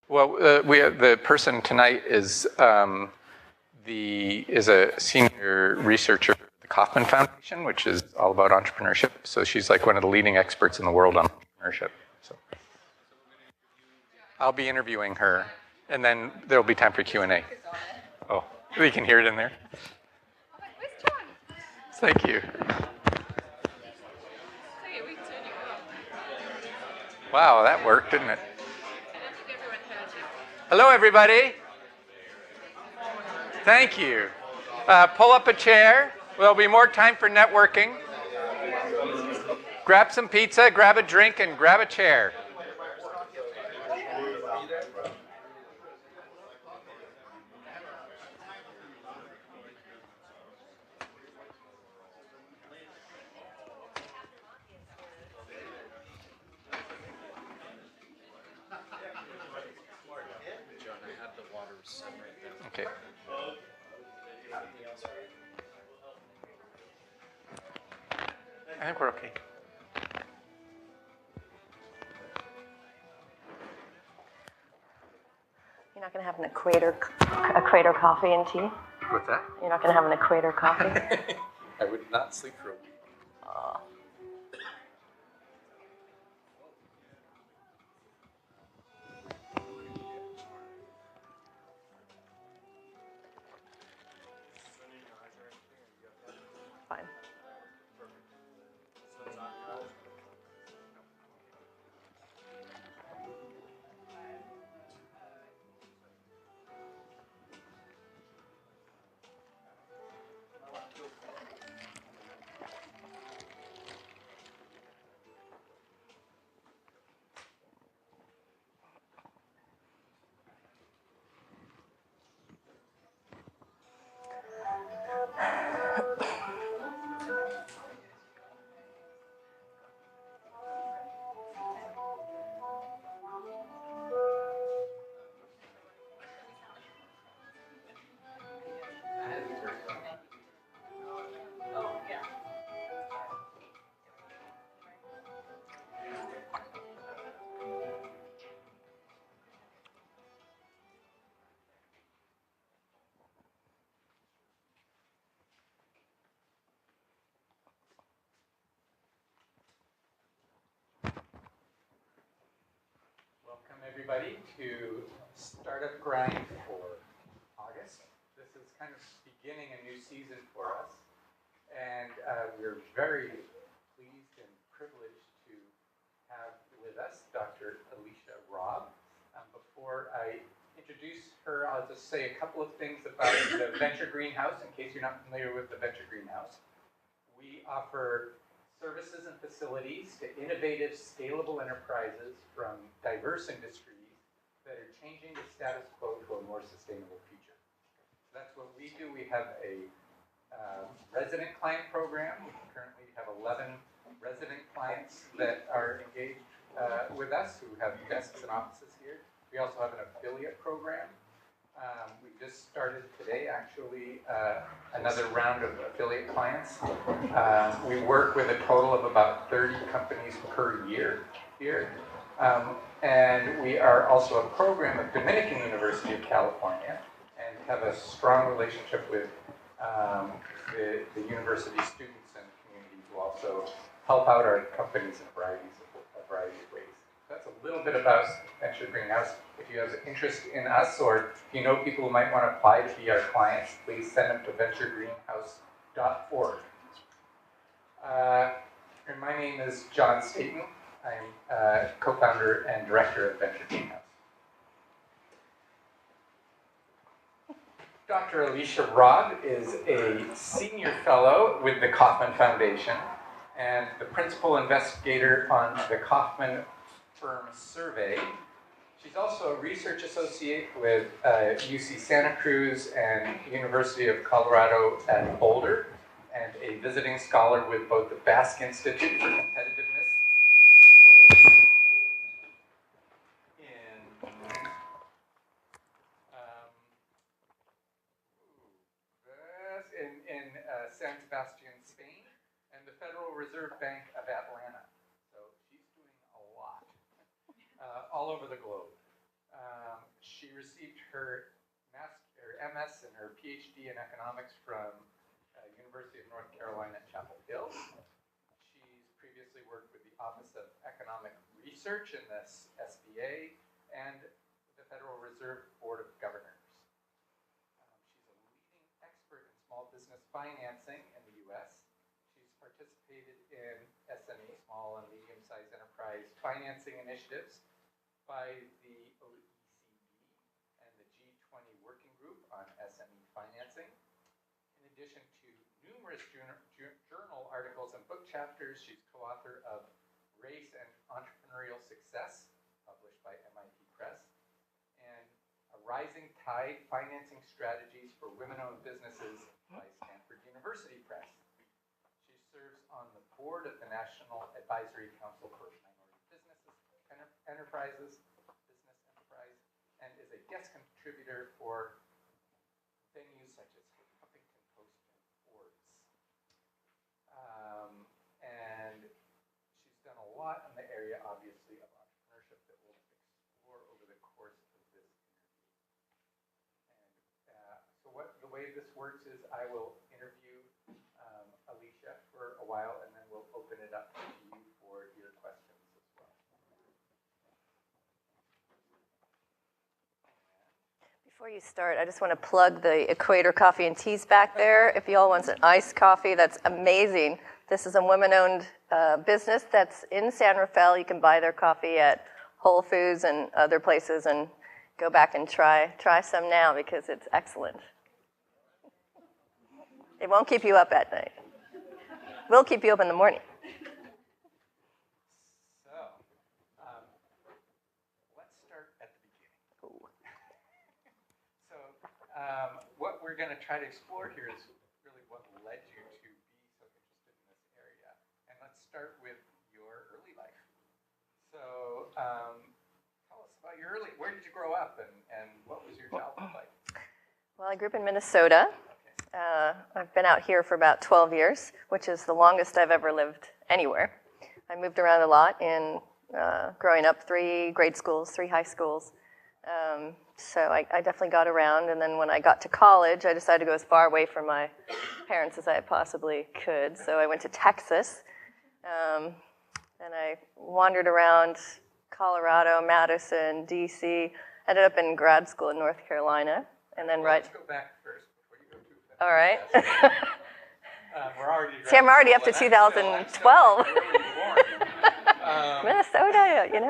Well, the person tonight is a senior researcher at the Kauffman Foundation, which is all about entrepreneurship. So she's like one of the leading experts in the world on entrepreneurship. So I'll be interviewing her, and then there'll be time for Q&A. Oh, we can hear it in there. Thank you. Wow, that worked, didn't it? Hello, everybody. Thank you. Pull up a chair. There'll be more time for networking. Grab some pizza, grab a drink, and grab a chair. Okay. I think we're okay. You're not going to have an equator coffee and tea? What's that? You're not going to have an equator coffee? I would not sleep for a week. Fine. Welcome everybody to Startup Grind for August. This is kind of beginning a new season for us, and we're very pleased and privileged to have with us Dr. Alicia Robb. Before I introduce her, I'll just say a couple of things about the Venture Greenhouse, in case you're not familiar with the Venture Greenhouse. We offer services and facilities to innovative, scalable enterprises from diverse industries that are changing the status quo to a more sustainable future. So that's what we do. We have a resident client program. We currently have 11 resident clients that are engaged with us who have desks and offices here. We also have an affiliate program. We just started today, actually, another round of affiliate clients. We work with a total of about 30 companies per year here. And we are also a program of Dominican University of California and have a strong relationship with the university students and community who also help out our companies in a variety of ways. That's a little bit about Venture Greenhouse. If you have interest in us, or if you know people who might want to apply to be our clients, please send them to venturegreenhouse.org. And my name is John Staten. I'm co-founder and director of Venture Greenhouse. Dr. Alicia Robb is a senior fellow with the Kauffman Foundation and the principal investigator on the Kauffman firm survey. She's also a research associate with UC Santa Cruz and University of Colorado at Boulder, and a visiting scholar with both the Basque Institute for Competitiveness in San Sebastian, Spain, and the Federal Reserve Bank of Atlanta. So she's doing a lot all over the globe. received her MS and her Ph.D. in economics from University of North Carolina at Chapel Hill. She's previously worked with the Office of Economic Research in the SBA and the Federal Reserve Board of Governors. She's a leading expert in small business financing in the U.S. She's participated in SME, small and medium-sized enterprise financing initiatives by the OECD and the G20 Working Group on SME financing. In addition to numerous journal articles and book chapters, she's co-author of Race and Entrepreneurial Success, published by MIT Press, and A Rising Tide, Financing Strategies for Women-Owned Businesses by Stanford University Press. She serves on the board of the National Advisory Council for Minority Businesses, Enterprises, and is a guest contributor for venues such as Huffington Post and Forbes. And she's done a lot in the area, obviously, of entrepreneurship that we'll explore over the course of this interview. And so the way this works is I will interview Alicia for a while, and then we'll open it up to you for your questions as well. Before you start, I just want to plug the Equator Coffee and Teas back there. If you all want an iced coffee, that's amazing. This is a women-owned business that's in San Rafael. You can buy their coffee at Whole Foods and other places, and go back and try some now because it's excellent. It won't keep you up at night. We'll keep you up in the morning. So, let's start at the beginning. So, what we're going to try to explore here is really what led you to be so interested in this area. And let's start with your early life. So, tell us about your where did you grow up and what was your childhood like? Well, I grew up in Minnesota. I've been out here for about 12 years, which is the longest I've ever lived anywhere. I moved around a lot in growing up, 3 grade schools, 3 high schools. So I definitely got around. And then when I got to college, I decided to go as far away from my parents as I possibly could. So I went to Texas. And I wandered around Colorado, Madison, D.C., ended up in grad school in North Carolina. And then Let's go back first. All right. We're already See, I'm already up to 2012. Minnesota, you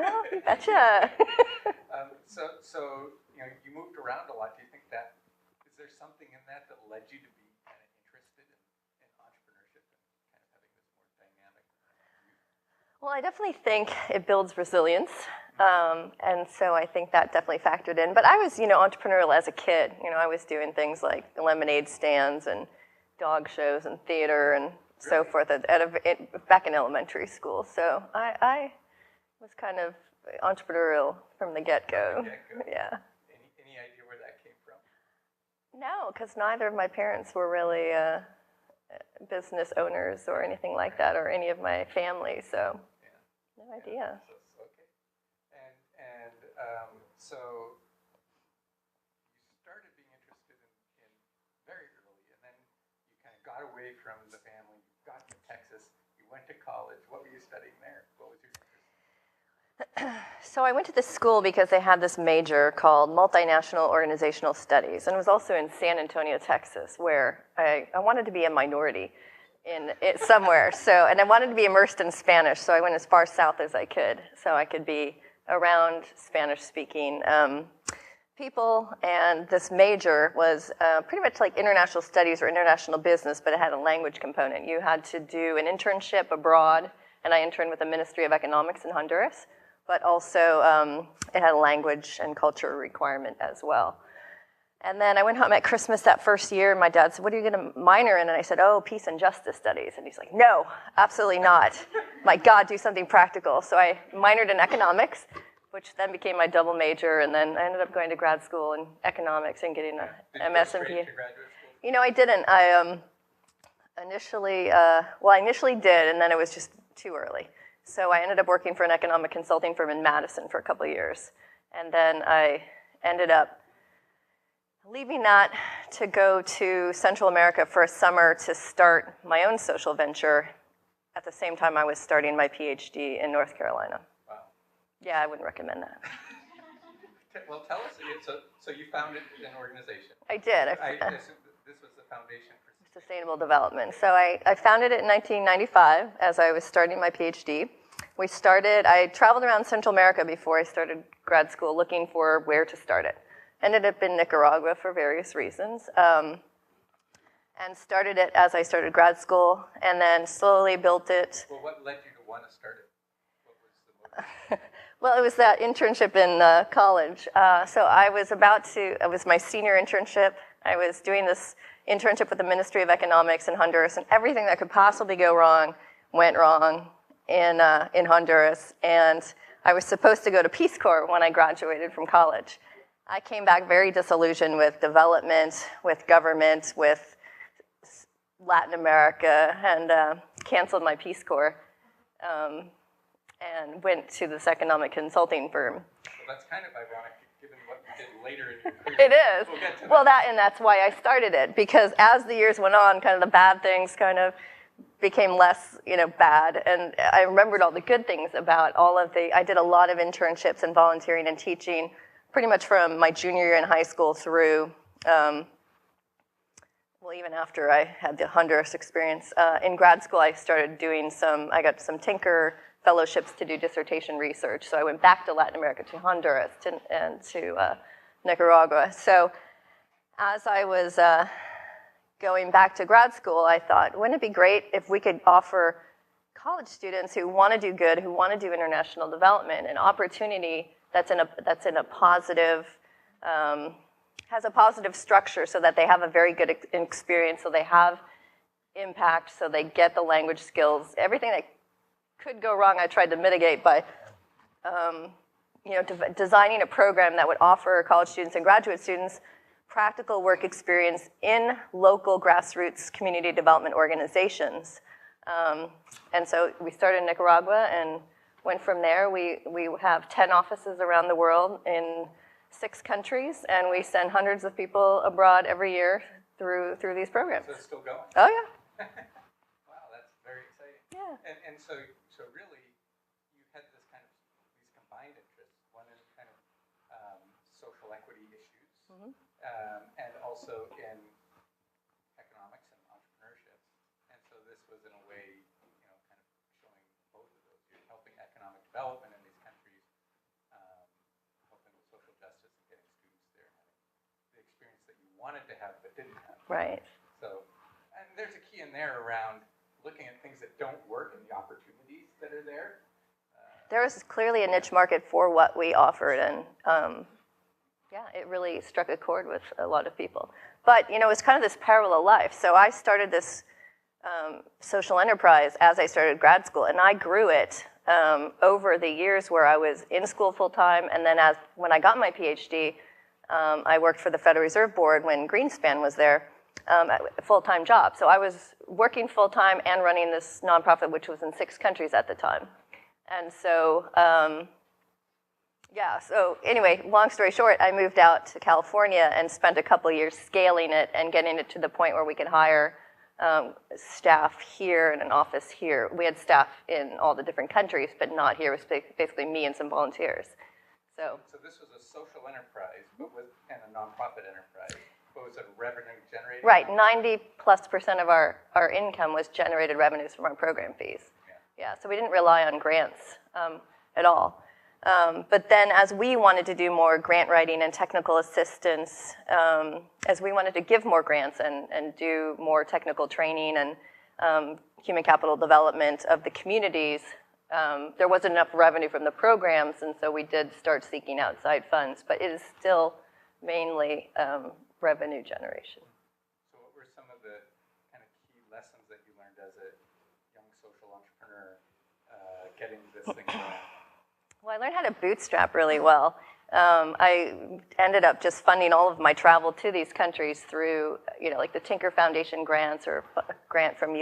betcha. So you moved around a lot. Do you think is there something in that led you to be kind of interested in entrepreneurship and kind of having this more dynamic view? Well, I definitely think it builds resilience. And so I think that definitely factored in. But I was, entrepreneurial as a kid. I was doing things like lemonade stands and dog shows and theater and so forth back in elementary school. So I was kind of entrepreneurial from the get-go. Yeah. Any idea where that came from? No, because neither of my parents were really business owners or anything like that, or any of my family. So no idea. So you started being interested in very early, and then you kind of got away from the family, you got to Texas, you went to college. What were you studying there? What was your interest? So I went to this school because they had this major called Multinational Organizational Studies, and it was also in San Antonio, Texas, where I wanted to be a minority in it somewhere. And I wanted to be immersed in Spanish, so I went as far south as I could, so I could be around Spanish-speaking people, and this major was pretty much like international studies or international business, but it had a language component. You had to do an internship abroad, and I interned with the Ministry of Economics in Honduras, but also it had a language and culture requirement as well. And then I went home at Christmas that first year, and my dad said, "What are you going to minor in?" And I said, "Oh, peace and justice studies." And he's like, "No, absolutely not. My God, do something practical." So I minored in economics, which then became my double major, and then I ended up going to grad school in economics and getting a MS and PhD. I didn't. I initially did, and then it was just too early. So I ended up working for an economic consulting firm in Madison for a couple of years. And then I ended up leaving that to go to Central America for a summer to start my own social venture at the same time I was starting my Ph.D. in North Carolina. Wow. Yeah, I wouldn't recommend that. Well, tell us, so you founded an organization. I did. I assume this was the Foundation for Sustainable Development. So I founded it in 1995 as I was starting my PhD. I traveled around Central America before I started grad school looking for where to start it. Ended up in Nicaragua for various reasons. And started it as I started grad school, and then slowly built it. Well, what led you to want to start it? What was the motivation? Well, it was that internship in college. So it was my senior internship. I was doing this internship with the Ministry of Economics in Honduras, and everything that could possibly go wrong went wrong in Honduras. And I was supposed to go to Peace Corps when I graduated from college. I came back very disillusioned with development, with government, with Latin America, and canceled my Peace Corps. And went to this economic consulting firm. Well, that's kind of ironic, given what you did later in your career. It is. We'll get to well, that. That's why I started it, because as the years went on, kind of the bad things kind of became less, bad. And I remembered all the good things about I did a lot of internships and volunteering and teaching, pretty much from my junior year in high school through, even after I had the Honduras experience. In grad school, I got some Tinker fellowships to do dissertation research. So I went back to Latin America, to Honduras, and to Nicaragua. So as I was going back to grad school, I thought, wouldn't it be great if we could offer college students who want to do good, who want to do international development, an opportunity that's in a positive, has a positive structure, so that they have a very good experience, so they have impact, so they get the language skills, everything that could go wrong, I tried to mitigate by designing a program that would offer college students and graduate students practical work experience in local grassroots community development organizations. And so we started in Nicaragua and went from there. We have 10 offices around the world in 6 countries, and we send hundreds of people abroad every year through these programs. So it's still going? Oh, yeah. Wow, that's very exciting. Yeah. And so really, you had these combined interests. One is kind of social equity issues, and also in economics and entrepreneurship. And so this was, in a way, kind of showing both of those. You're helping economic development in these countries, helping with social justice and getting students there, having the experience that you wanted to have but didn't have. Right. So, and there's a key in there around looking at things that don't work and the opportunities that are there. There was clearly a niche market for what we offered, and it really struck a chord with a lot of people. But, it's kind of this parallel life. So I started this social enterprise as I started grad school, and I grew it over the years where I was in school full-time, and then when I got my PhD, I worked for the Federal Reserve Board when Greenspan was there, a full-time job. So I was working full-time and running this nonprofit, which was in 6 countries at the time. And so, so anyway, long story short, I moved out to California and spent a couple of years scaling it and getting it to the point where we could hire staff here and an office here. We had staff in all the different countries, but not here. It was basically me and some volunteers. So this was a social enterprise, and a nonprofit enterprise. What was it, revenue generating? Right, 90+% of our income was generated revenues from our program fees. Yeah, so we didn't rely on grants at all. But then as we wanted to do more grant writing and technical assistance, as we wanted to give more grants and do more technical training and human capital development of the communities, there wasn't enough revenue from the programs, and so we did start seeking outside funds. But it is still mainly revenue generation. So what were some of the kind of key lessons that you learned as a young social entrepreneur getting this thing going? Well, I learned how to bootstrap really well. I ended up just funding all of my travel to these countries through, like the Tinker Foundation grants or grant from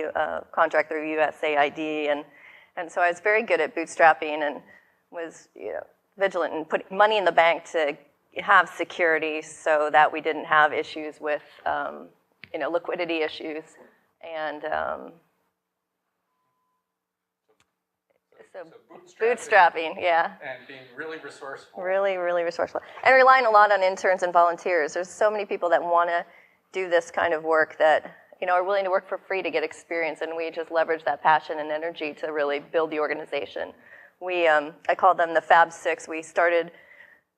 contract through USAID, and so I was very good at bootstrapping and was, vigilant and putting money in the bank to have security so that we didn't have issues with, liquidity issues. And so bootstrapping, yeah. And being really resourceful. Really, really resourceful. And relying a lot on interns and volunteers. There's so many people that want to do this kind of work that, are willing to work for free to get experience, and we just leverage that passion and energy to really build the organization. I call them the Fab Six. We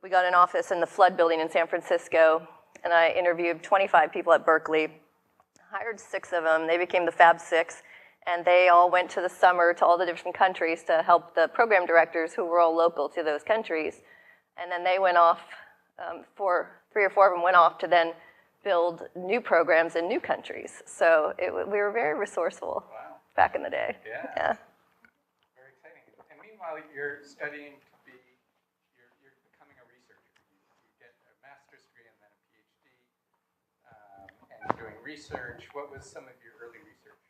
got an office in the Flood building in San Francisco, and I interviewed 25 people at Berkeley, hired 6 of them. They became the Fab Six, and they all went to the summer to all the different countries to help the program directors who were all local to those countries. And then they went off, 3 or 4 of them went off to then build new programs in new countries. So we were very resourceful back in the day. Yeah. Very exciting. And meanwhile, you're studying to be, you're becoming a researcher. You get a master's degree and then a Ph.D. And doing research. What was some of your early research?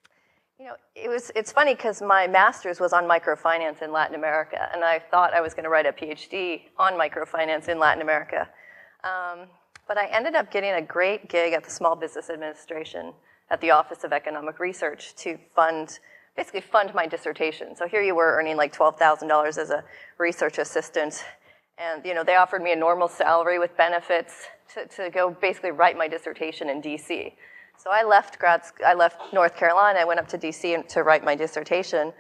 It's funny because my master's was on microfinance in Latin America, and I thought I was going to write a PhD on microfinance in Latin America. But I ended up getting a great gig at the Small Business Administration at the Office of Economic Research to basically fund my dissertation. So here you were earning like $12,000 as a research assistant, and they offered me a normal salary with benefits to go basically write my dissertation in DC. So I left North Carolina, I went up to DC to write my dissertation,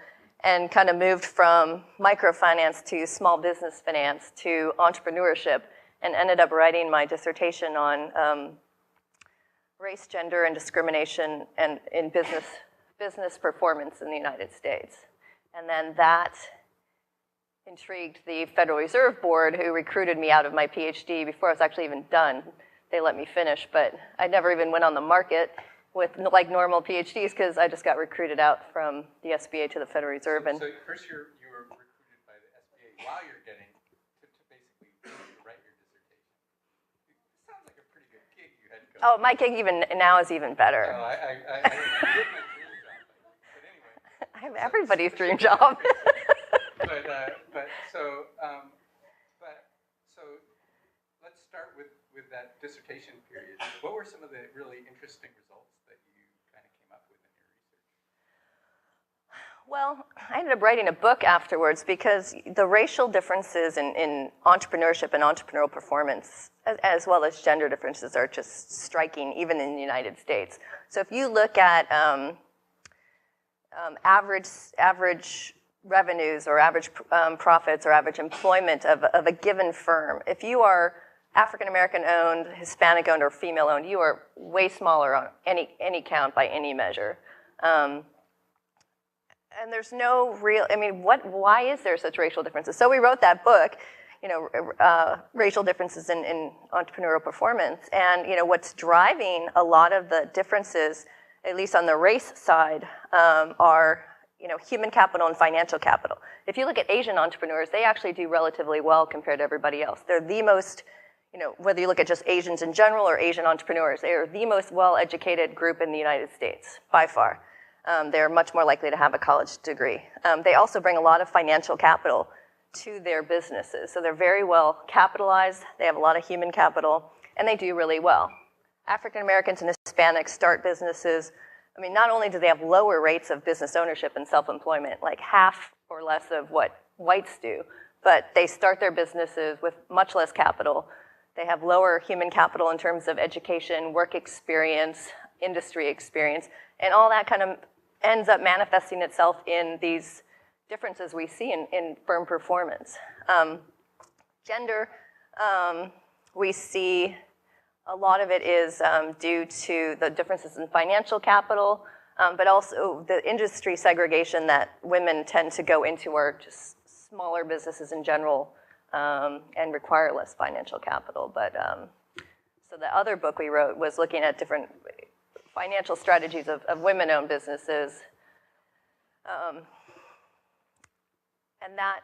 and kind of moved from microfinance to small business finance to entrepreneurship, and ended up writing my dissertation on race, gender, and discrimination and in business performance in the United States. And then that intrigued the Federal Reserve Board, who recruited me out of my PhD before I was actually even done. They let me finish, but I never even went on the market with like normal PhDs because I just got recruited out from the SBA to the Federal Reserve. So first you were recruited by the SBA while you're getting to basically write your dissertation. It sounds like a pretty good gig you had going. Oh, my gig even now is even better. Oh, I my dream job. But anyway. I have everybody's dream job. So let's start with that dissertation period. What were some of the really interesting results that you kind of came up with in your research? Well, I ended up writing a book afterwards because the racial differences in entrepreneurship and entrepreneurial performance, as well as gender differences, are just striking, even in the United States. So if you look at average revenues or average profits or average employment of a given firm, if you are African American owned, Hispanic owned, or female owned, you are way smaller on any count by any measure. And there's no real, why is there such racial differences? So we wrote that book, racial differences in entrepreneurial performance. And, what's driving a lot of the differences, at least on the race side, are, human capital and financial capital. If you look at Asian entrepreneurs, they actually do relatively well compared to everybody else. They're the most, whether you look at just Asians in general or Asian entrepreneurs, they are the most well-educated group in the United States, by far. They're much more likely to have a college degree. They also bring a lot of financial capital to their businesses. So they're very well capitalized, they have a lot of human capital, and they do really well. African Americans and Hispanics start businesses. Not only do they have lower rates of business ownership and self-employment, like half or less of what whites do, but they start their businesses with much less capital. They have lower human capital in terms of education, work experience, industry experience, and all that kind of ends up manifesting itself in these differences we see in firm performance. Gender, we see a lot of it is due to the differences in financial capital, but also the industry segregation that women tend to go into are just smaller businesses in general and require less financial capital. But so the other book we wrote was looking at different financial strategies of women-owned businesses. And that,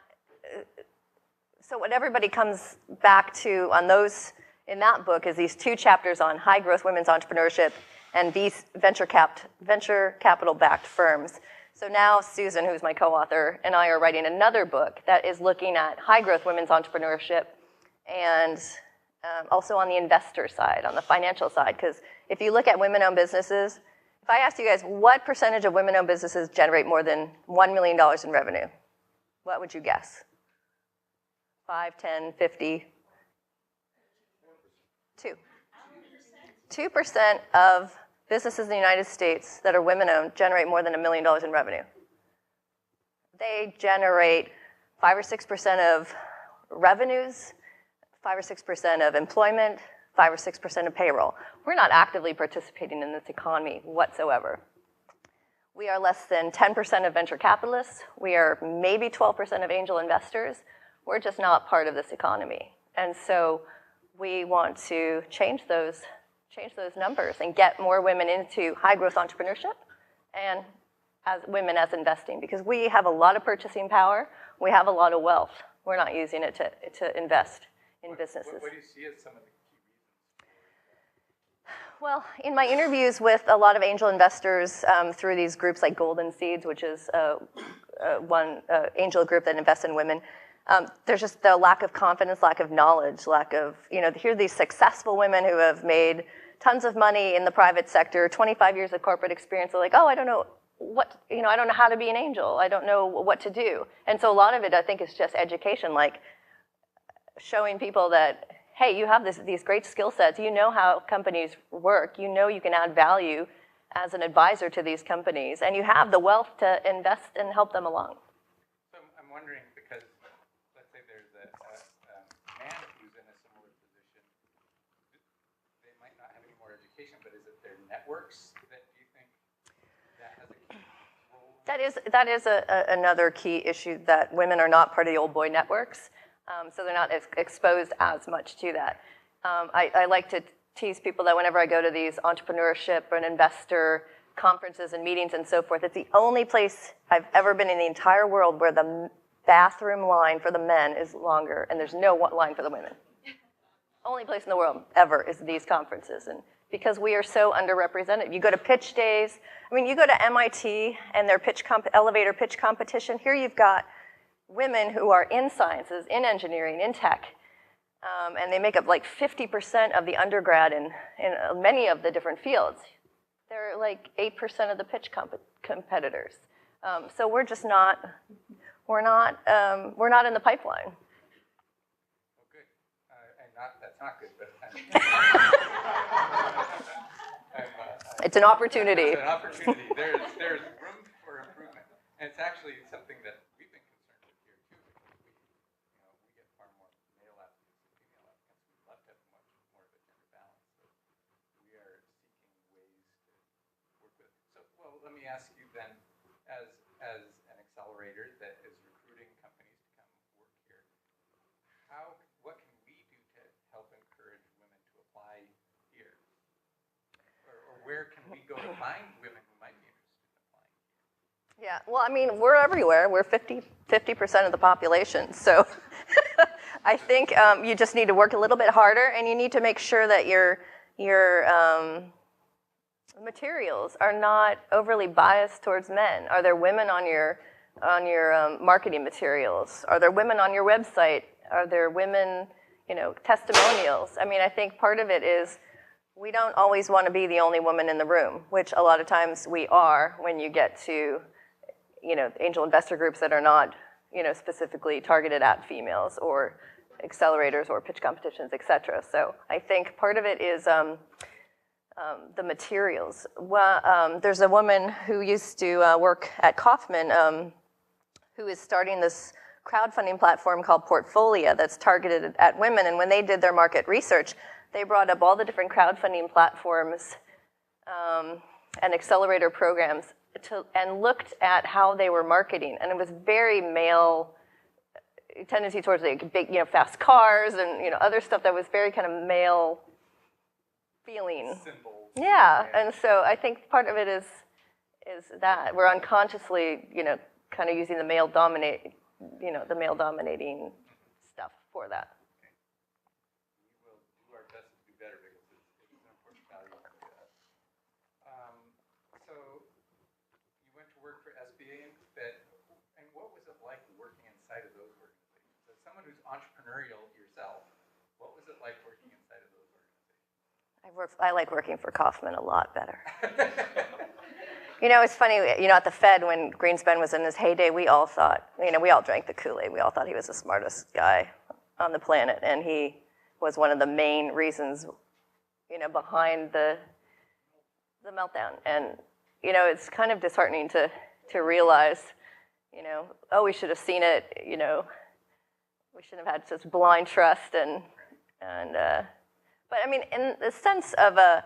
so what everybody comes back to on those, in that book, is these 2 chapters on high-growth women's entrepreneurship and these venture capital-backed firms. So now Susan, who's my co-author, and I are writing another book that is looking at high-growth women's entrepreneurship and also on the investor side, on the financial side, because if you look at women-owned businesses, if I asked you guys what percentage of women-owned businesses generate more than $1 million in revenue, what would you guess? 5, 10, 50? 2. 2% of businesses in the United States that are women-owned generate more than $1 million in revenue. They generate 5 or 6% of revenues, 5 or 6% of employment, 5 or 6% of payroll. We're not actively participating in this economy whatsoever. We are less than 10% of venture capitalists. We are maybe 12% of angel investors. We're just not part of this economy. And so we want to change those numbers and get more women into high-growth entrepreneurship and as women as investing, because we have a lot of purchasing power. We have a lot of wealth. We're not using it to invest in businesses. What do you see as some of the key reasons? Well, in my interviews with a lot of angel investors through these groups like Golden Seeds, which is one angel group that invests in women, there's just the lack of confidence, lack of knowledge, lack of, here are these successful women who have made tons of money in the private sector, 25 years of corporate experience. They're like, oh, I don't know I don't know how to be an angel. I don't know what to do. And so a lot of it, I think, is just education, like showing people that, hey, you have these great skill sets. You know how companies work. You know you can add value as an advisor to these companies. And you have the wealth to invest and help them along. So I'm wondering, because let's say there's a man who's in a similar position. They might not have any more education, but is it their networks that you think that has a key role? That is another key issue, that women are not part of the old boy networks. So they're not exposed as much to that. I like to tease people that whenever I go to these entrepreneurship and investor conferences and meetings and so forth, it's the only place I've ever been in the entire world where the bathroom line for the men is longer and there's no line for the women. Only place in the world ever is these conferences, and because we are so underrepresented. You go to pitch days. I mean, you go to MIT and their elevator pitch competition. Here you've got women who are in sciences, in engineering, in tech, and they make up like 50% of the undergrad in many of the different fields. They're like 8% of the pitch competitors. So we're just not, we're not in the pipeline. Well, good. That's not good, but it's an opportunity. It's an opportunity. There's room for improvement, and it's actually something that we've been concerned with here too, because we get far more male applicants than female applicants. We'd love to have much more of a gender balance, so we are seeking ways to work with. So, well, let me ask you then, as an accelerator that is recruiting companies to come work here, what can we do to help encourage women to apply here? Or where can we go to find women who might be interested in applying here? Yeah, well, I mean, we're everywhere. We're 50% of the population. So I think you just need to work a little bit harder, and you need to make sure that your materials are not overly biased towards men. Are there women on your marketing materials? Are there women on your website? Are there women, testimonials? I mean, I think part of it is we don't always want to be the only woman in the room, which a lot of times we are when you get to, angel investor groups that are not, specifically targeted at females or accelerators or pitch competitions, et cetera. So I think part of it is the materials. Well, there's a woman who used to work at Kauffman who is starting this crowdfunding platform called Portfolio that's targeted at women. And when they did their market research, they brought up all the different crowdfunding platforms and accelerator programs and looked at how they were marketing. And it was very male tendency towards like big, fast cars and other stuff that was very kind of male feeling. Simple. Yeah, and so I think part of it is that we're unconsciously, kind of using the male dominating stuff for that. We will do our best to do better because it's an important value to us. So you went to work for SBA and Fed, and what was it like working inside of those organizations? As someone who's entrepreneurial yourself, what was it like working in I like working for Kauffman a lot better. It's funny, at the Fed when Greenspan was in his heyday, we all thought, we all drank the Kool-Aid. We all thought he was the smartest guy on the planet, and he was one of the main reasons, behind the meltdown. And, it's kind of disheartening to realize, oh, we should have seen it, we shouldn't have had such blind trust but I mean, in the sense of a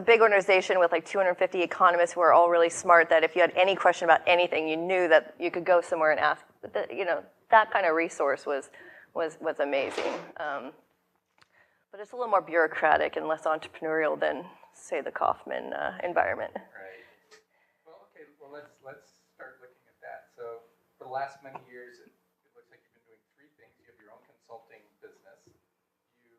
big organization with like 250 economists who are all really smart, that if you had any question about anything, you knew that you could go somewhere and ask. But that kind of resource was amazing. But it's a little more bureaucratic and less entrepreneurial than, say, the Kauffman environment. Right. Well, okay. Well, let's start looking at that. So, for the last many years, it looks like you've been doing three things. You have your own consulting business. You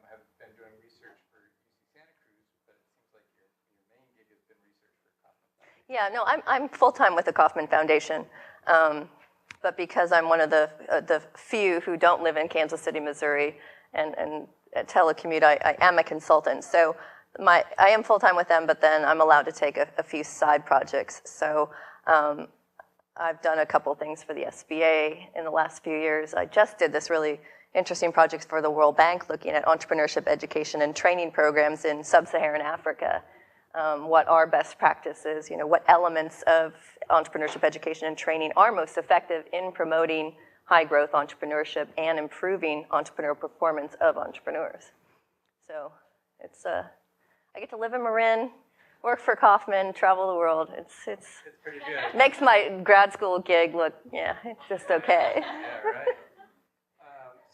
have been doing research for UC Santa Cruz, but it seems like your main gig has been research for Kauffman. Yeah. No, I'm full time with the Kauffman Foundation. But because I'm one of the few who don't live in Kansas City, Missouri, and telecommute, I am a consultant. So I am full-time with them, but then I'm allowed to take a few side projects. So I've done a couple things for the SBA in the last few years. I just did this really interesting project for the World Bank looking at entrepreneurship education and training programs in sub-Saharan Africa. What are best practices, what elements of entrepreneurship education and training are most effective in promoting high-growth entrepreneurship and improving entrepreneurial performance of entrepreneurs. So it's I get to live in Marin, work for Kauffman, travel the world. It's pretty good. Makes my grad school gig look, it's just okay. Yeah, right.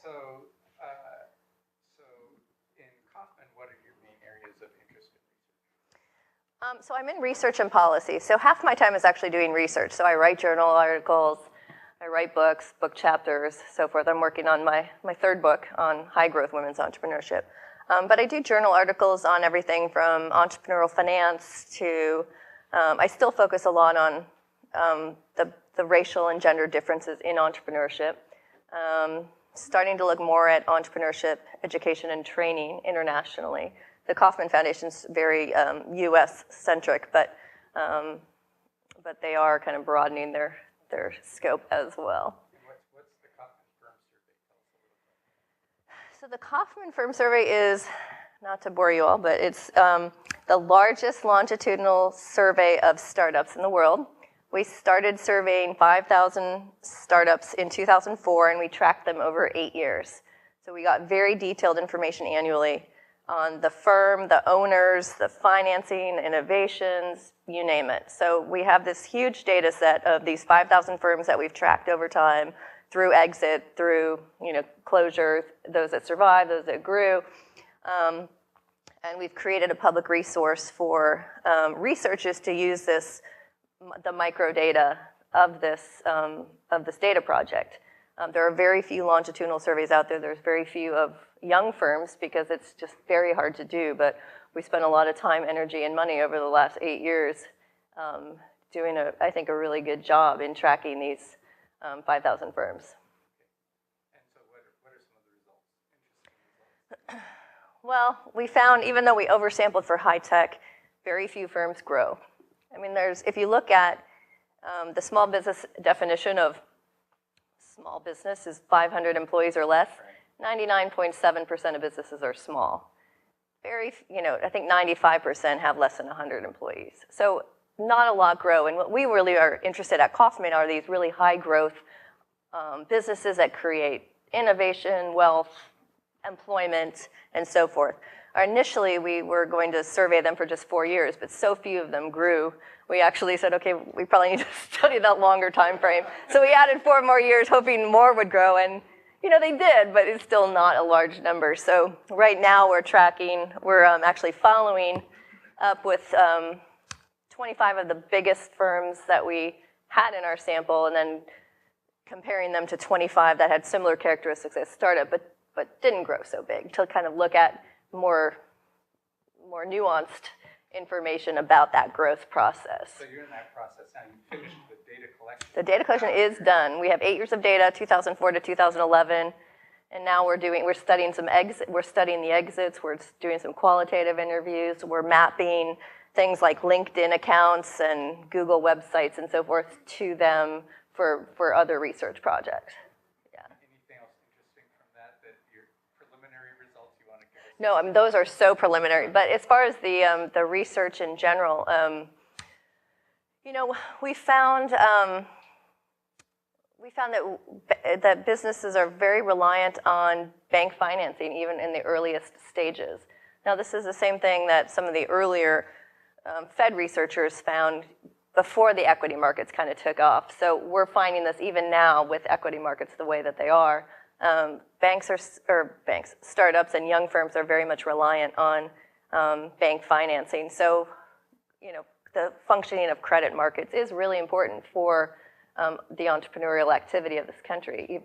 So in Kauffman, what are your main areas of interest in research? So I'm in research and policy. So half my time is actually doing research. So I write journal articles, I write books, book chapters, so forth. I'm working on my third book on high-growth women's entrepreneurship. But I do journal articles on everything from entrepreneurial finance to, I still focus a lot on the racial and gender differences in entrepreneurship. Starting to look more at entrepreneurship, education, and training internationally. The Kauffman Foundation's very U.S.-centric, but they are kind of broadening their scope as well. What's the Kauffman Firm Survey? Tell us a little bit. So the Kauffman Firm Survey is, not to bore you all, but it's the largest longitudinal survey of startups in the world. We started surveying 5,000 startups in 2004, and we tracked them over 8 years. So we got very detailed information annually on the firm, the owners, the financing, innovations, you name it. So we have this huge data set of these 5,000 firms that we've tracked over time through exit, through closure, those that survived, those that grew. And we've created a public resource for researchers to use the micro data of this data project. There are very few longitudinal surveys out there. There's very few of young firms because it's just very hard to do. But we spent a lot of time, energy, and money over the last 8 years doing, I think, a really good job in tracking these 5,000 firms. And so what are some of the results? Interesting results. Well, we found, even though we oversampled for high tech, very few firms grow. I mean, if you look at the small business definition of small business is 500 employees or less. 99.7% of businesses are small. I think 95% have less than 100 employees. So not a lot grow. And what we really are interested at Kauffman are these really high growth businesses that create innovation, wealth, employment, and so forth. Initially, we were going to survey them for just 4 years, but so few of them grew. We actually said, okay, we probably need to study that longer time frame. So we added 4 more years, hoping more would grow, and they did, but it's still not a large number. So right now we're actually following up with 25 of the biggest firms that we had in our sample, and then comparing them to 25 that had similar characteristics as startup, but didn't grow so big, to kind of look at more nuanced information about that growth process. So you're in that process now. You finished the data collection. The data collection is done. We have 8 years of data, 2004 to 2011, And now we're studying the exits, we're doing some qualitative interviews, we're mapping things like LinkedIn accounts and Google websites and so forth to them for other research projects. Yeah. Anything else interesting from that your preliminary results you want to give us? No, I mean, those are so preliminary. But as far as the research in general, you know, we found that businesses are very reliant on bank financing, even in the earliest stages. Now, this is the same thing that some of the earlier Fed researchers found before the equity markets kind of took off. So we're finding this even now with equity markets the way that they are. Startups and young firms are very much reliant on bank financing. So, you know, the functioning of credit markets is really important for the entrepreneurial activity of this country,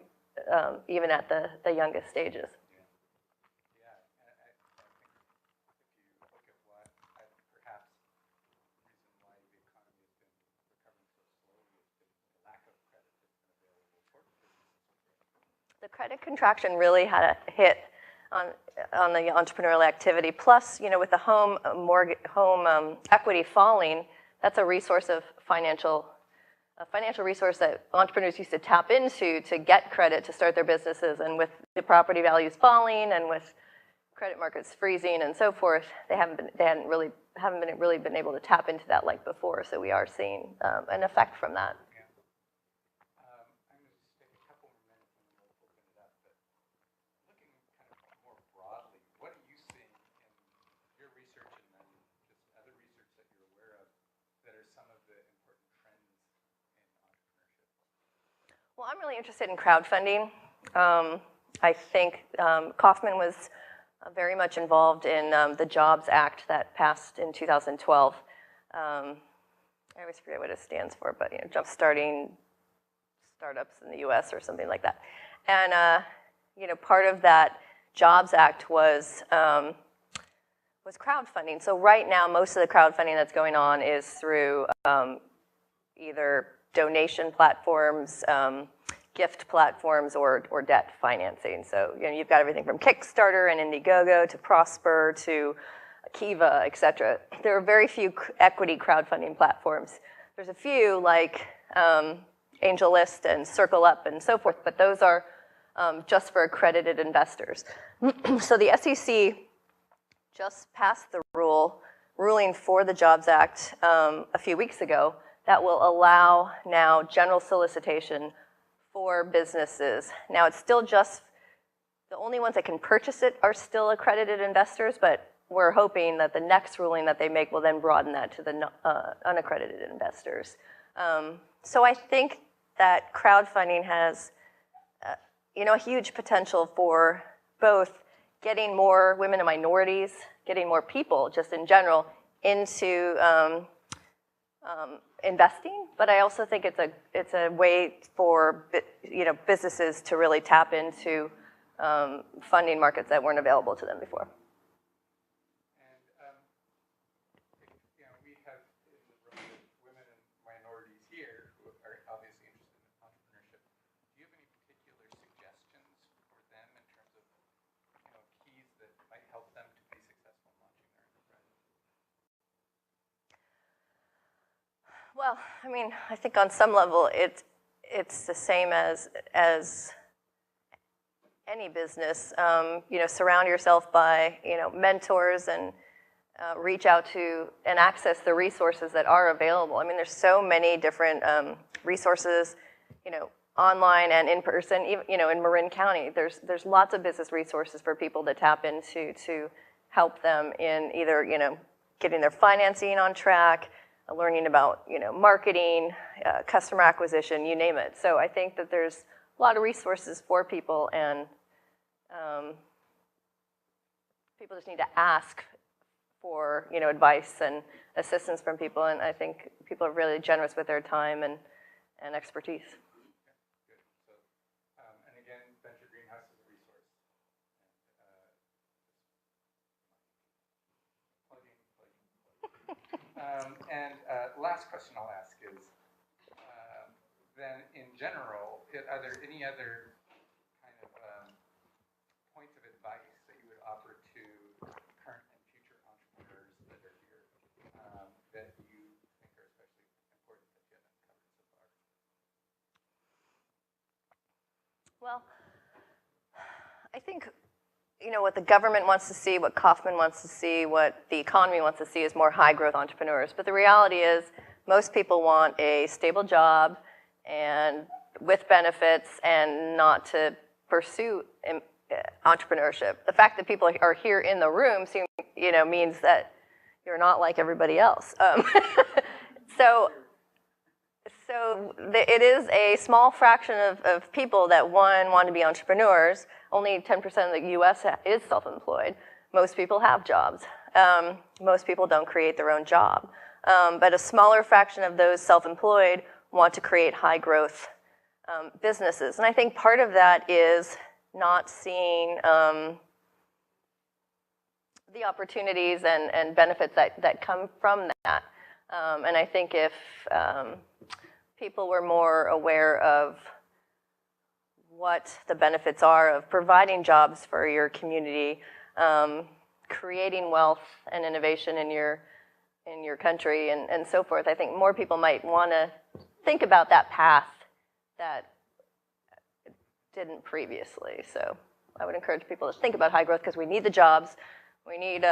even at the youngest stages. Yeah, and I think if you look at what perhaps the reason why the economy has been recovering so slowly has been the lack of credit that's been available for businesses. The credit contraction really had a hit on the entrepreneurial activity. Plus, you know, with the home equity falling, that's a resource of financial resource that entrepreneurs used to tap into to get credit to start their businesses. And with the property values falling and with credit markets freezing and so forth, they haven't really been able to tap into that like before. So we are seeing an effect from that. Yeah. I'm going to just take a couple more minutes and then we'll open it up. But looking kind of more broadly, what are you seeing in your research and then just other research that you're aware of that are some of the important trends in entrepreneurship? Well, I'm really interested in crowdfunding. I think Kauffman was very much involved in the Jobs Act that passed in 2012. I always forget what it stands for, but you know, jump-starting startups in the U.S. or something like that. And you know, part of that Jobs Act was crowdfunding. So right now, most of the crowdfunding that's going on is through either donation platforms, gift platforms, or debt financing. So you know, you've got everything from Kickstarter and Indiegogo to Prosper to Kiva, et cetera. There are very few equity crowdfunding platforms. There's a few like AngelList and CircleUp and so forth, but those are just for accredited investors. So the SEC just passed the ruling for the Jobs Act a few weeks ago that will allow now general solicitation for businesses. Now it's still just, the only ones that can purchase it are still accredited investors, but we're hoping that the next ruling that they make will then broaden that to the unaccredited investors. So I think that crowdfunding has you know, a huge potential for both getting more women and minorities, getting more people just in general into investing, but I also think it's a way for you know, businesses to really tap into funding markets that weren't available to them before. And you know, we have in the room women and minorities here who are obviously interested in entrepreneurship. Do you have any particular suggestions for them in terms of you know, keys that might help them to be successful in launching their enterprise? Well, I mean, I think on some level it's the same as any business. You know, surround yourself by you know, mentors and reach out to and access the resources that are available. I mean, there's so many different resources, you know, online and in person. Even, you know, in Marin County, there's lots of business resources for people to tap into to help them in either you know, getting their financing on track, learning about you know, marketing, customer acquisition, you name it. So I think that there's a lot of resources for people, and people just need to ask for you know, advice and assistance from people, and I think people are really generous with their time and expertise. Okay, good. So, and again, Venture Greenhouse is a resource. And last question I'll ask is, then in general, are there any other kind of what the government wants to see, what Kauffman wants to see, what the economy wants to see is more high-growth entrepreneurs. But the reality is most people want a stable job and with benefits and not to pursue entrepreneurship. The fact that people are here in the room means that you're not like everybody else. So it is a small fraction of people that, want to be entrepreneurs. Only 10% of the US is self-employed. Most people have jobs. Most people don't create their own job. But a smaller fraction of those self-employed want to create high-growth businesses. And I think part of that is not seeing the opportunities and benefits that come from that. And I think if people were more aware of what the benefits are of providing jobs for your community, creating wealth and innovation in your country and so forth, I think more people might want to think about that path that didn't previously. So I would encourage people to think about high growth because we need the jobs. We need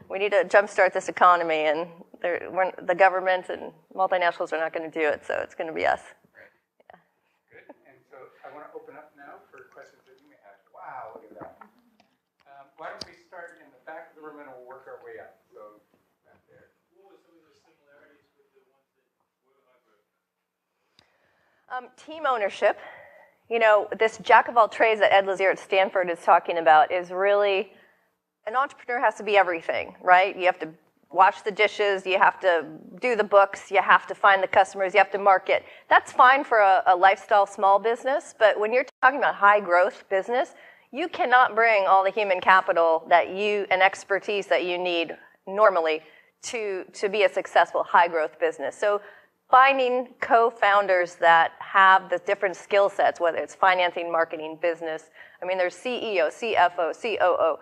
we need to jumpstart this economy, and the government and multinationals are not going to do it, so it's going to be us. Right. Yeah. Good. And so I want to open up now for questions that you may have. Wow, look at that. Why don't we start in the back of the room and we'll work our way up. So back there. What were some of the similarities with the ones that were high growth? Team ownership. This jack of all trades that Ed Lazier at Stanford is talking about is really, an entrepreneur has to be everything, right? You have to wash the dishes, you have to do the books, you have to find the customers, you have to market. That's fine for a lifestyle small business, but when you're talking about high growth business, you cannot bring all the human capital and expertise that you need normally to be a successful high growth business. So finding co-founders that have the different skill sets, whether it's financing, marketing, business. I mean, there's CEO, CFO, COO,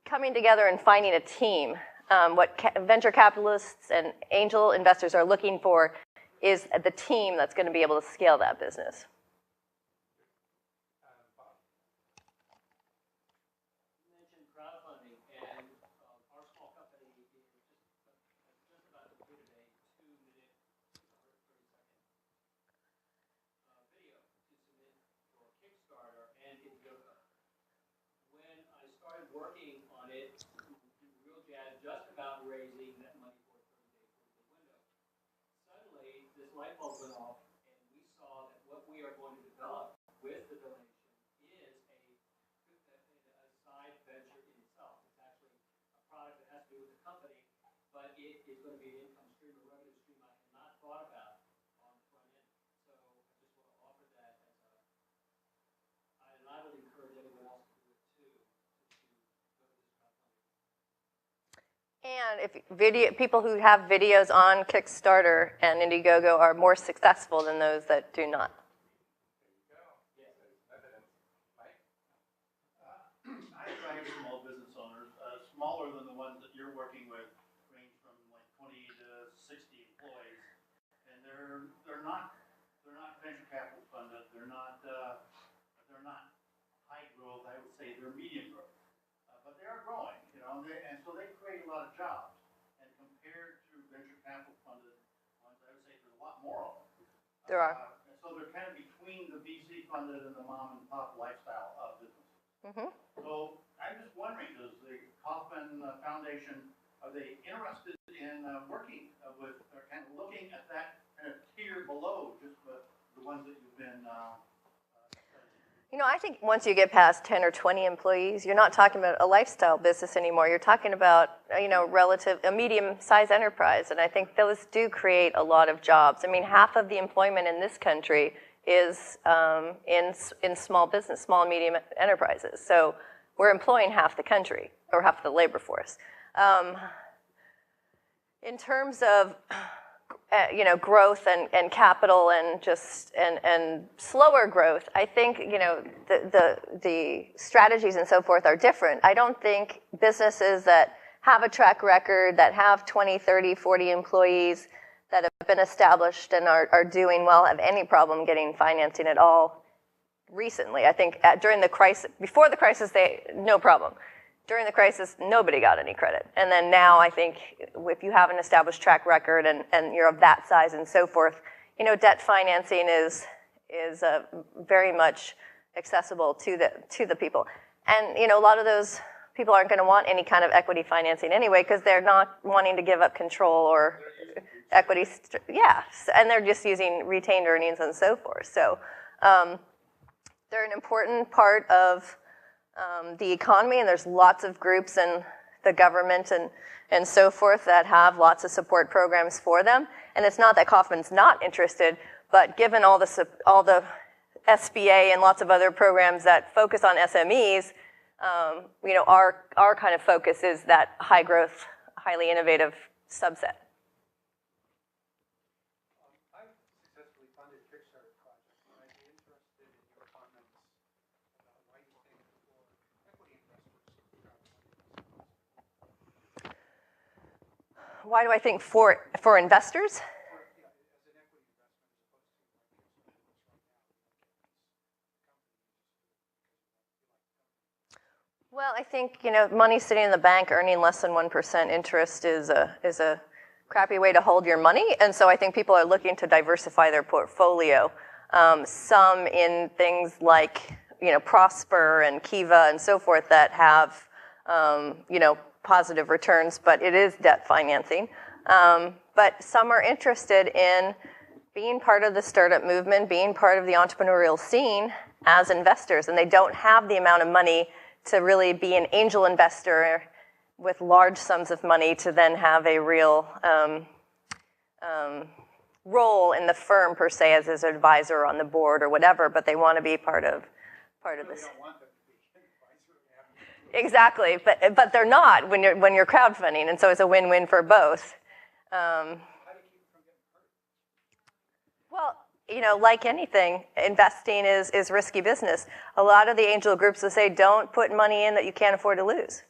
coming together and finding a team. What venture capitalists and angel investors are looking for is the team that's going to be able to scale that business. You mentioned crowdfunding, and our small company is just about to create a 2-minute, 130-second video to submit for Kickstarter and Indiegogo. When I started working on it, real jazz, just about raising that money for a 30-day window. Suddenly, this light bulb went off, and we saw that what we are going to develop with the donation is a side venture in itself. It's actually a product that has to do with the company, but it is going to be an income stream, a revenue stream I had not thought about on the front end. So I just want to offer that and I would encourage everyone else to do it too. And if people who have videos on Kickstarter and Indiegogo are more successful than those that do not. I advise small business owners, smaller than the ones that you're working with, range from like 20 to 60 employees, and they're not venture capital funded. They're not high growth. I would say they're medium growth, but they are growing, and so they create a lot of jobs. And compared to venture capital funded ones, I would say there's a lot more of them. There are. And so they're kind of between the VC funded and the mom and pop lifestyle businesses. Mm-hmm. So I'm just wondering, does the Kauffman Foundation, are they interested in working with, or kind of looking at that kind of tier below just the ones that you've been studying? I think once you get past 10 or 20 employees, you're not talking about a lifestyle business anymore. You're talking about, a medium-sized enterprise. And I think those do create a lot of jobs. I mean, half of the employment in this country is in small business, small and medium enterprises. So we're employing half the country, or half the labor force. In terms of growth and capital and slower growth, I think the strategies and so forth are different. I don't think businesses that have a track record, that have 20, 30, 40 employees, that have been established and are doing well have any problem getting financing at all recently. I think during the crisis, before the crisis, no problem. During the crisis, nobody got any credit. And then now I think if you have an established track record and you're of that size and so forth, debt financing is very much accessible to the people. And a lot of those people aren't going to want any kind of equity financing anyway because they're not wanting to give up control or equity. Yeah, and they're just using retained earnings and so forth. So they're an important part of the economy, and there's lots of groups in the government and so forth that have lots of support programs for them. And it's not that Kauffman's not interested, but given all the SBA and lots of other programs that focus on SMEs, our kind of focus is that high growth, highly innovative subset. I've successfully funded Kickstarter projects, and I'd be interested in your comments about why you think for equity investors Why do I think for investors? Well, I think, money sitting in the bank earning less than 1% interest is a crappy way to hold your money. And so I think people are looking to diversify their portfolio. Some in things like, Prosper and Kiva and so forth that have, positive returns, but it is debt financing. But some are interested in being part of the startup movement, being part of the entrepreneurial scene as investors, and they don't have the amount of money to really be an angel investor with large sums of money to then have a real role in the firm per se as an advisor on the board or whatever, but they want to be part of this. Exactly, but they're not when you're crowdfunding, and so it's a win-win for both. Well, like anything, investing is risky business. A lot of the angel groups will say, don't put money in that you can't afford to lose.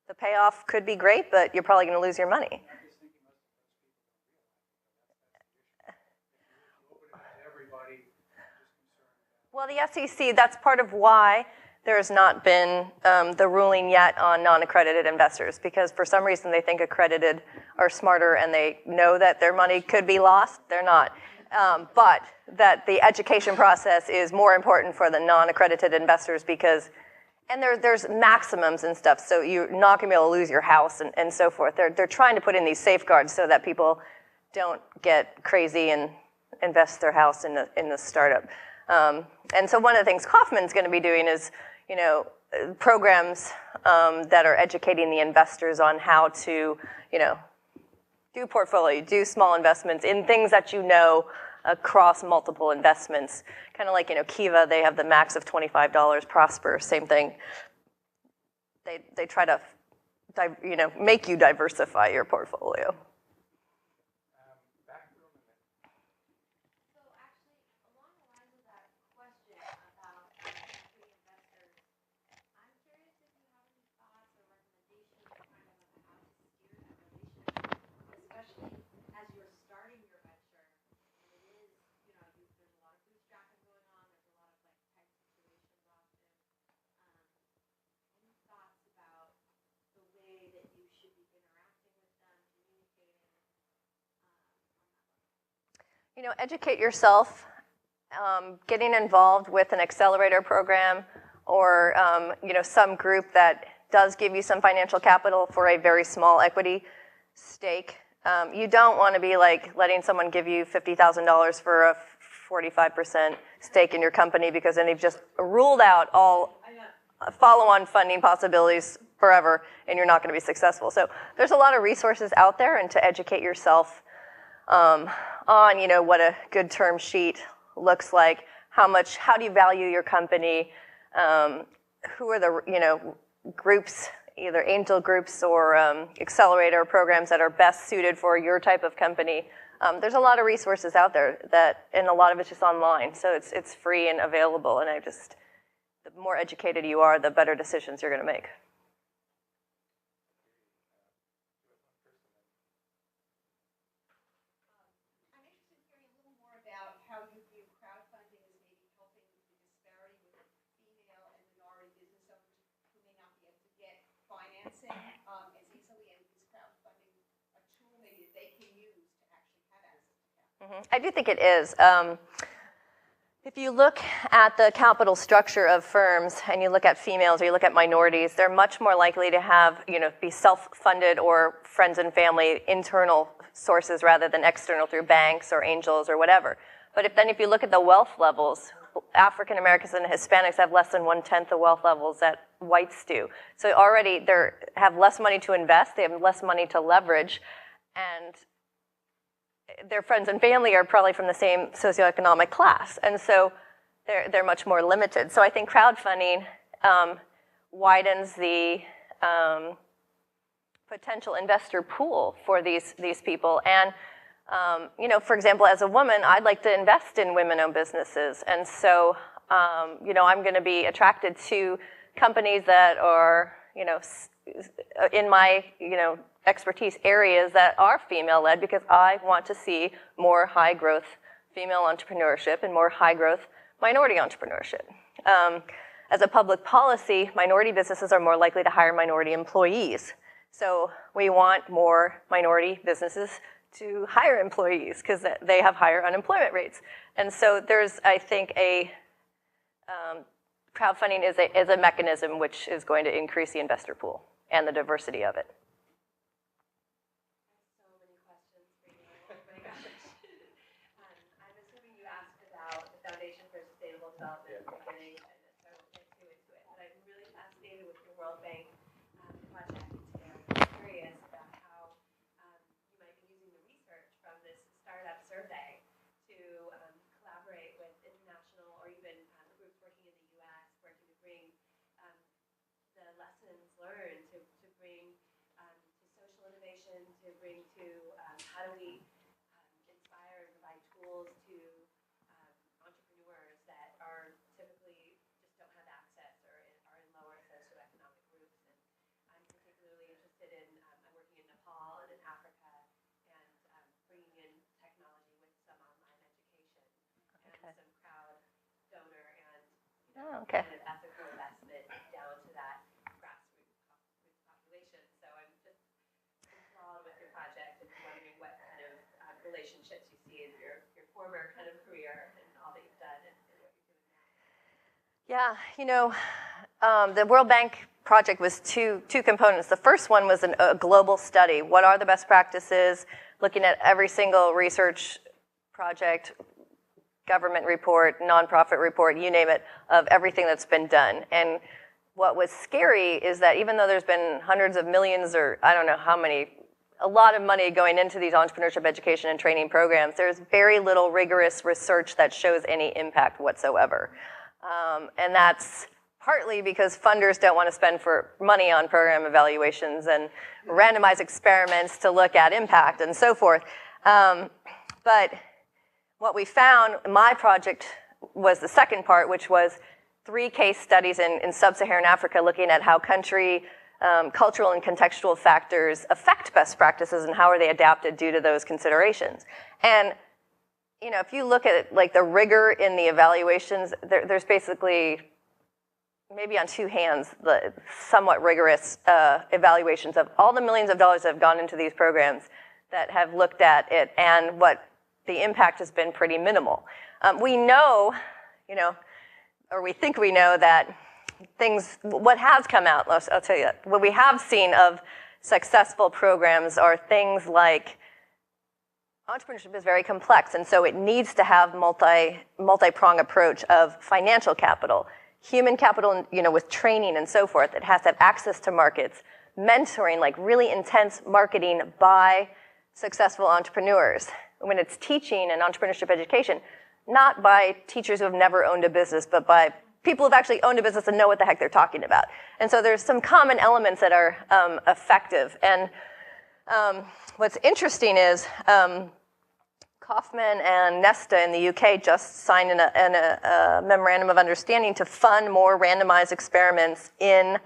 The payoff could be great, but you're probably going to lose your money. Well, the SEC, that's part of why there has not been the ruling yet on non-accredited investors, because for some reason they think accredited are smarter and they know that their money could be lost. They're not. But that the education process is more important for the non-accredited investors because, and there's maximums and stuff, so you're not going to be able to lose your house and so forth. They're trying to put in these safeguards so that people don't get crazy and invest their house in the startup. And so one of the things Kauffman's going to be doing is, programs that are educating the investors on how to, do portfolio, do small investments in things that across multiple investments. Kind of like, Kiva, they have the max of $25, Prosper, same thing. They try to, make you diversify your portfolio. Educate yourself, getting involved with an accelerator program or, some group that does give you some financial capital for a very small equity stake. You don't want to be like letting someone give you $50,000 for a 45% stake in your company because then they've just ruled out all follow-on funding possibilities forever and you're not going to be successful. So there's a lot of resources out there, and to educate yourself on, what a good term sheet looks like, how do you value your company, who are the, groups, either angel groups or accelerator programs that are best suited for your type of company. There's a lot of resources out there and a lot of it's just online, so it's free and available, and the more educated you are, the better decisions you're going to make. I'm interested in hearing a little more about how you view crowdfunding as maybe helping the disparity I do think it is. If you look at the capital structure of firms and you look at females or you look at minorities, they're much more likely to have, be self-funded or friends and family internal sources rather than external through banks or angels or whatever. But if you look at the wealth levels, African Americans and Hispanics have less than 1/10 the wealth levels that whites do. So already they have less money to invest, they have less money to leverage, and their friends and family are probably from the same socioeconomic class, and so they're much more limited. So I think crowdfunding widens the potential investor pool for these people. And for example, as a woman, I'd like to invest in women-owned businesses, and so I'm going to be attracted to companies that are in my expertise areas that are female-led, because I want to see more high-growth female entrepreneurship and more high-growth minority entrepreneurship. As a public policy, minority businesses are more likely to hire minority employees. So we want more minority businesses to hire employees because they have higher unemployment rates. And so there's, I think, crowdfunding is a mechanism which is going to increase the investor pool and the diversity of it. To bring to how do we inspire and provide tools to entrepreneurs that are typically just don't have access or are in lower socioeconomic groups. And I'm particularly interested in, I'm working in Nepal and in Africa, and bringing in technology with some online education and some crowd donor and kind of ethical investment down to that grassroots population. So I'm just with your project and wondering what kind of relationships you see in your former kind of career and all that you've done and what you're doing now. The World Bank project was two components. The first one was a global study. What are the best practices? Looking at every single research project, government report, nonprofit report, you name it, of everything that's been done. And what was scary is that even though there's been hundreds of millions, or I don't know how many, a lot of money going into these entrepreneurship education and training programs, there's very little rigorous research that shows any impact whatsoever. And that's partly because funders don't want to spend money on program evaluations and randomized experiments to look at impact and so forth. But what we found, my project was the second part, which was 3 case studies in sub-Saharan Africa looking at how country, cultural and contextual factors affect best practices and how are they adapted due to those considerations. And if you look at the rigor in the evaluations, there's basically maybe on 2 hands the somewhat rigorous evaluations of all the millions of dollars that have gone into these programs that have looked at it, and what the impact has been pretty minimal. We know, or we think we know that what has come out, I'll tell you, what we have seen of successful programs are things like entrepreneurship is very complex, and so it needs to have multi-prong approach of financial capital, human capital, with training and so forth. It has to have access to markets, mentoring, like really intense marketing by successful entrepreneurs. When it's teaching and entrepreneurship education, not by teachers who have never owned a business, but by people who've actually owned a business and know what the heck they're talking about. And so there's some common elements that are effective. And what's interesting is Kauffman and Nesta in the UK just signed a memorandum of understanding to fund more randomized experiments in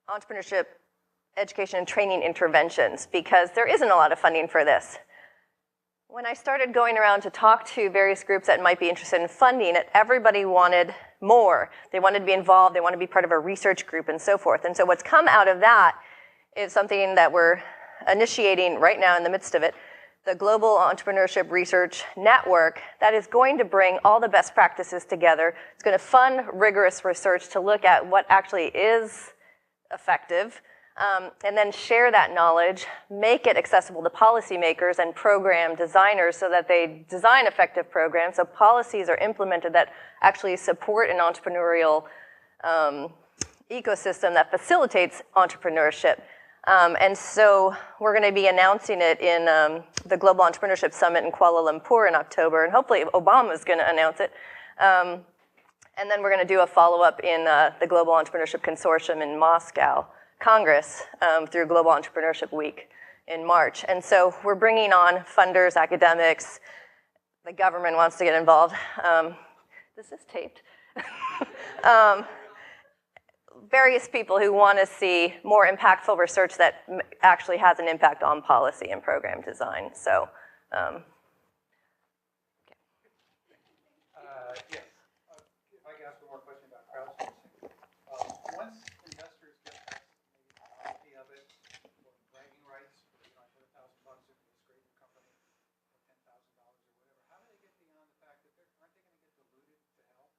entrepreneurship education and training interventions, because there isn't a lot of funding for this. When I started going around to talk to various groups that might be interested in funding it, everybody wanted more. They wanted to be involved, they wanted to be part of a research group and so forth. And so what's come out of that is something that we're initiating right now in the midst of it, the Global Entrepreneurship Research Network that is going to bring all the best practices together. It's going to fund rigorous research to look at what actually is effective, and then share that knowledge, make it accessible to policymakers and program designers so that they design effective programs, so policies are implemented that actually support an entrepreneurial ecosystem that facilitates entrepreneurship. And so we're going to be announcing it in the Global Entrepreneurship Summit in Kuala Lumpur in October, and hopefully Obama is going to announce it. And then we're going to do a follow-up in the Global Entrepreneurship Consortium in Moscow Congress through Global Entrepreneurship Week in March. And so we're bringing on funders, academics, the government wants to get involved. This is taped. Various people who want to see more impactful research that actually has an impact on policy and program design. So, Yes. If I could ask one more question about crowdsourcing. Once investors get past maybe the novelty of it, or bragging rights, or I put $1,000 into this great new company, or $10,000 or whatever, how do they get beyond the fact that aren't they going to get diluted to hell?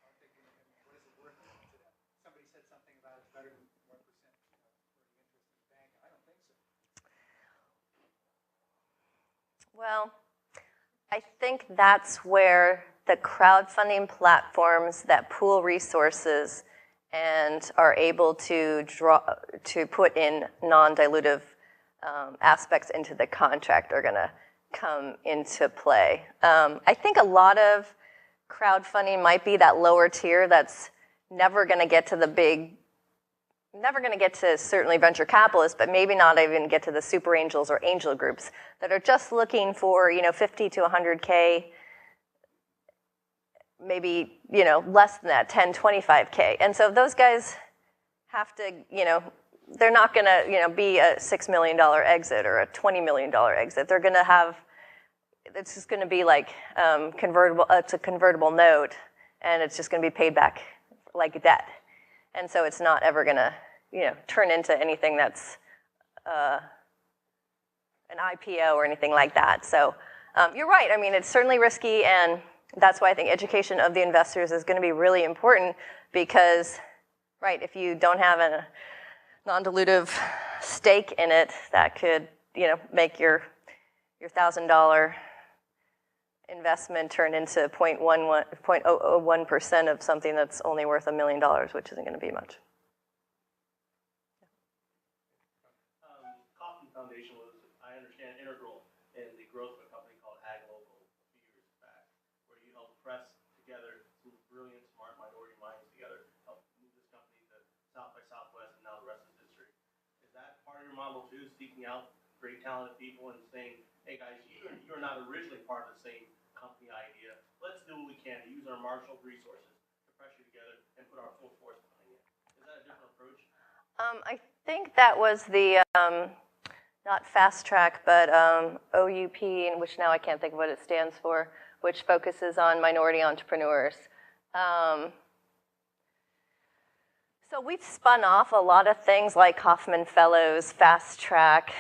Aren't they going to? What is it worth to them? Somebody said something about it's better than 1%, for the interest in the bank. I don't think so. well, I think that's where the crowdfunding platforms that pool resources and are able to put in non-dilutive aspects into the contract are going to come into play. I think a lot of crowdfunding might be that lower tier that's never going to get to the big, never going to get to certainly venture capitalists, but maybe not even get to the super angels or angel groups that are just looking for, 50 to 100K, maybe, less than that, 10, 25K. And so those guys have to, they're not going to, be a $6 million exit or a $20 million exit. They're going to have, it's just going to be like convertible, it's a convertible note, and it's just going to be paid back like debt. And so it's not ever going to, turn into anything that's an IPO or anything like that. So you're right. I mean, it's certainly risky, and that's why I think education of the investors is going to be really important because, right, if you don't have a non-dilutive stake in it, that could, make your $1,000 investment turn into 0.001% of something that's only worth $1 million, which isn't going to be much. Kauffman Foundation was, I understand, integral in the growth of a company called Ag Local a few years back, where you helped press together some brilliant, smart minority minds together, help move this company to South by Southwest, and now the rest is history. Is that part of your model too, seeking out great talented people and saying, hey guys, you're not originally part of the same company idea. Let's do what we can to use our marshaled resources to pressure together and put our full force behind it. Is that a different approach? I think that was the, not fast track, but OUP, which now I can't think of what it stands for, which focuses on minority entrepreneurs. So we've spun off a lot of things like Kauffman Fellows, Fast Track,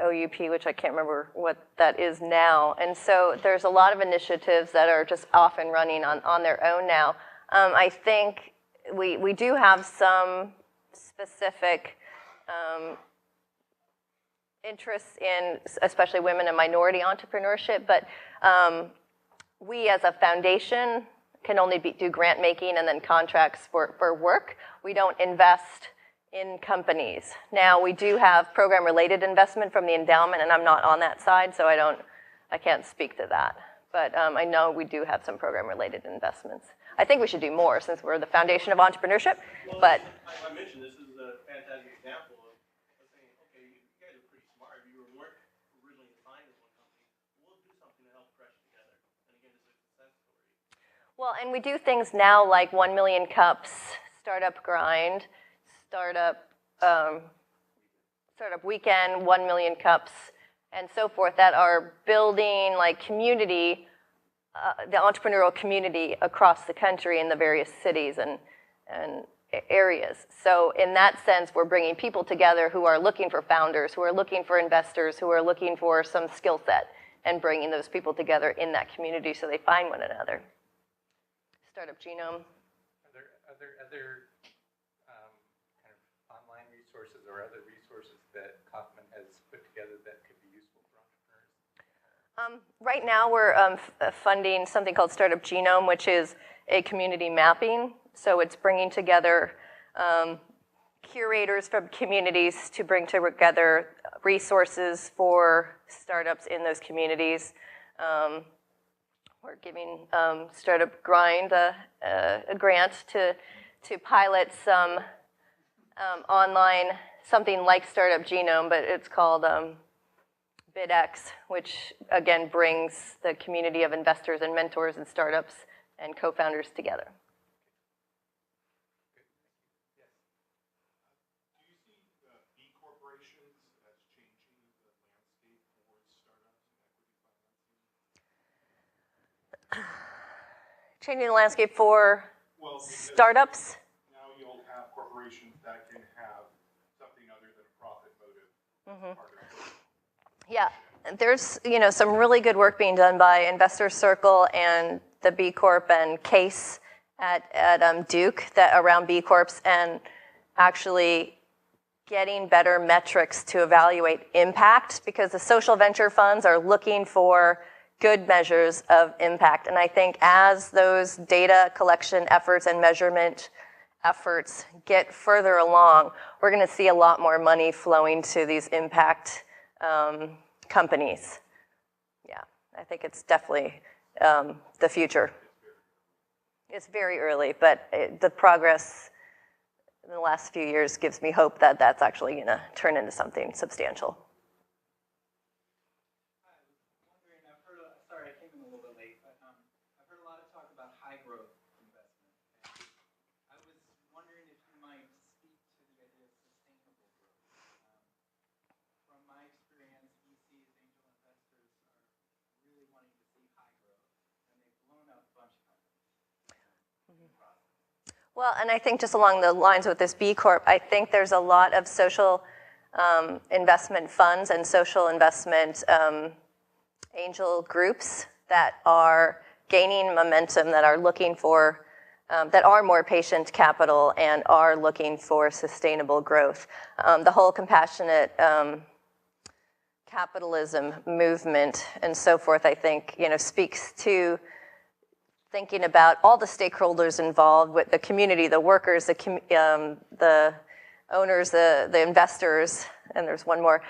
OUP, which I can't remember what that is now. And so there's a lot of initiatives that are just off and running on their own now. I think we do have some specific interests in especially women and minority entrepreneurship, but we as a foundation can only do grant making and then contracts for work. We don't invest in companies. Now we do have program related investment from the endowment, and I'm not on that side, so I can't speak to that. But I know we do have some program related investments. I think we should do more since we're the foundation of entrepreneurship. Well, but I mentioned this is a fantastic example of saying, okay, you guys are pretty smart. You weren't originally assigned as one company. We'll do something to help press together. And again, it's a success story. well, and we do things now like 1 million cups, startup grind, startup weekend, 1 million cups, and so forth that are building like community, the entrepreneurial community across the country in the various cities and areas. So in that sense, we're bringing people together who are looking for founders, who are looking for investors, who are looking for some skill set, and bringing those people together in that community so they find one another. Startup Genome. Are there other kind of online resources or other resources that Kauffman has put together that could be useful for entrepreneurs? Right now, we're funding something called Startup Genome, which is a community mapping. So it's bringing together curators from communities to bring together resources for startups in those communities. We're giving Startup Grind a grant to pilot some online, something like Startup Genome, but it's called BidX, which again brings the community of investors and mentors and startups and co-founders together. Do you see B corporations as changing the landscape for startups and equity financing? Changing the landscape for startups? Now you'll have corporations that can have something other than a profit motive. Mm-hmm. Part of it. Yeah, there's some really good work being done by Investor Circle and the B Corp and CASE at Duke that around B Corps and actually getting better metrics to evaluate impact, because the social venture funds are looking for good measures of impact. And I think as those data collection efforts and measurement efforts get further along, we're going to see a lot more money flowing to these impact companies. Yeah, I think it's definitely the future. It's very early, but the progress in the last few years gives me hope that that's actually going to turn into something substantial. Sorry, I came in a little bit late, but I've heard a lot of talk about high growth investment. And I was wondering if you might speak to the idea of sustainable growth. From my experience, VCs, angel investors are really wanting to see high growth, and they've blown up a bunch of companies. Well, and I think just along the lines with this B Corp, I think there's a lot of social investment funds and social investment angel groups that are gaining momentum, that are looking for, that are more patient capital and are looking for sustainable growth. The whole compassionate capitalism movement and so forth, I think, speaks to thinking about all the stakeholders involved with the community, the workers, the owners, the investors, and there's one more,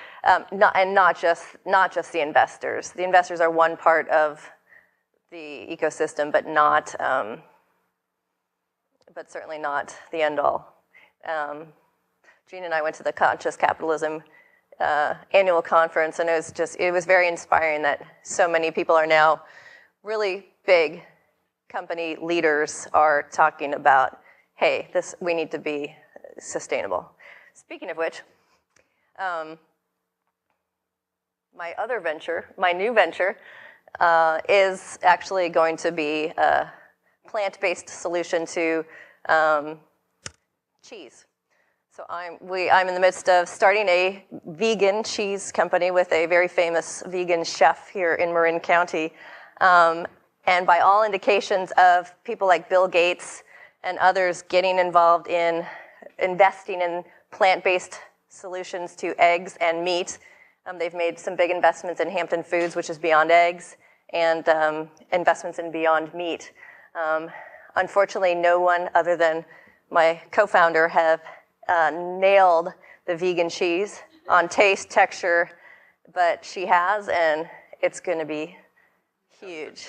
not just the investors. The investors are one part of the ecosystem, but certainly not the end all. Gene and I went to the Conscious Capitalism annual conference, and it was very inspiring that so many people are now really big company leaders are talking about, hey, we need to be sustainable. Speaking of which, my new venture, is actually going to be a plant-based solution to cheese. So I'm in the midst of starting a vegan cheese company with a very famous vegan chef here in Marin County. And by all indications of people like Bill Gates and others getting involved in investing in plant-based solutions to eggs and meat, they've made some big investments in Hampton Foods, which is Beyond Eggs, and investments in Beyond Meat. Unfortunately, no one other than my co-founder have nailed the vegan cheese on taste, texture, but she has, and it's going to be huge.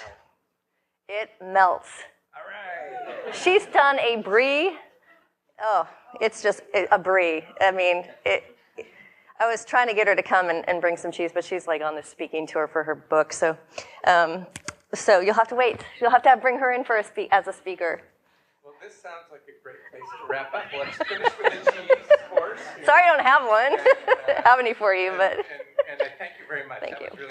It melts. All right. She's done a brie. Oh, it's just a brie. I mean, I was trying to get her to come and bring some cheese, but she's like on the speaking tour for her book. So you'll have to wait. You'll have to bring her in for as a speaker. Well, this sounds like a great place to wrap up. Let's finish with the cheese course. Sorry I don't have one. I have any for you, but. And I thank you very much. Thank that you. Was really